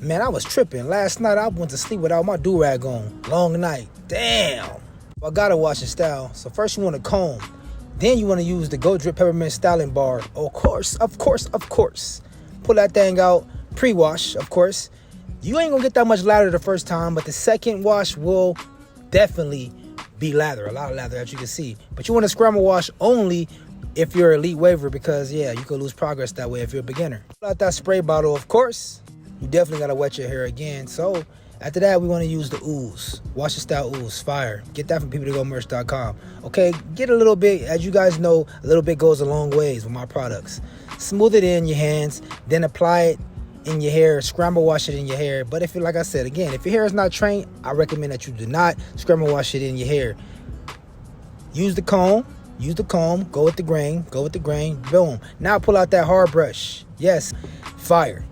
Man, I was tripping. Last night, I went to sleep without my Durag on. Long night. Damn. I gotta wash and style. So first you want to comb. Then you want to use the Go Drip Peppermint Styling Bar. Of course. Pull that thing out. Pre-wash, of course. You ain't gonna get that much lather the first time, but the second wash will definitely be lather. A lot of lather, as you can see. But you want to scramble wash only if you're an elite waver, because yeah, you could lose progress that way if you're a beginner. Pull out that spray bottle, of course. You definitely gotta wet your hair again. So after that, we want to use the OOOZE. Wash and Style OOOZE. Fire. Get that from PeopleToGoMerch.com. Okay, get a little bit. As you guys know, a little bit goes a long ways with my products. Smooth it in your hands, then apply it in your hair. Scramble wash it in your hair. But if you, like I said, again, if your hair is not trained, I recommend that you do not scramble wash it in your hair. Use the comb. Go with the grain. Boom. Now pull out that hard brush. Yes. Fire.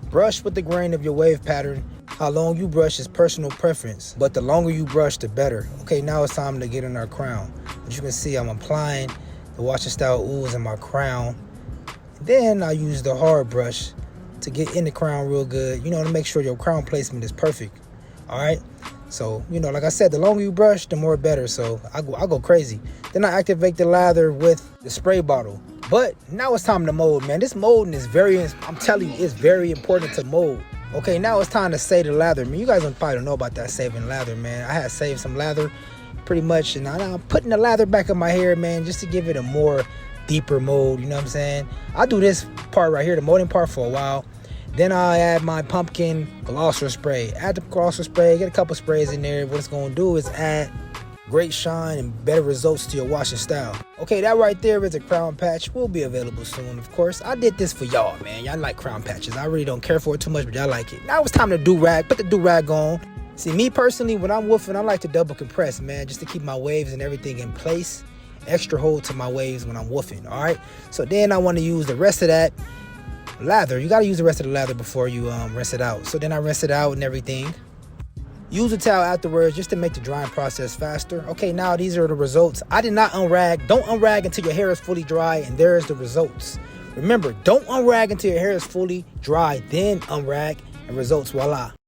Brush with the grain of your wave pattern. How long you brush is personal preference, but the longer you brush, the better. Okay, now it's time to get in our crown. As you can see, I'm applying the Wash and Style OOOZE in my crown. Then I use the hard brush to get in the crown real good, to make sure your crown placement is perfect. All right. So, like I said, the longer you brush, the more better. So I go crazy. Then I activate the lather with the spray bottle. But now it's time to mold, man. This molding is I'm telling you, it's very important to mold. Okay, now it's time to save the lather. Man, you guys probably don't know about that saving lather, man. I had saved some lather pretty much, and I'm putting the lather back in my hair, man, just to give it a more deeper mold, you know what I'm saying? I'll do this part right here, the molding part, for a while. Then I add my pumpkin glosser spray. Add the glosser spray, get a couple sprays in there. What it's going to do is add great shine and better results to your wash and style. Okay, that right there is a crown patch. Will be available soon, of course. I did this for y'all, man. Y'all like crown patches. I really don't care for it too much, but y'all like it. Now it's time to do-rag. Put the do-rag on. See, me personally, when I'm woofing, I like to double compress, man, just to keep my waves and everything in place. Extra hold to my waves when I'm woofing, all right? So then I want to use the rest of that lather. You got to use the rest of the lather before you rinse it out. So then I rinse it out and everything. Use a towel afterwards just to make the drying process faster. Okay, now these are the results. I did not unrag. Don't unrag until your hair is fully dry, and there's the results. Remember, don't unrag until your hair is fully dry, then unrag, and results, voila.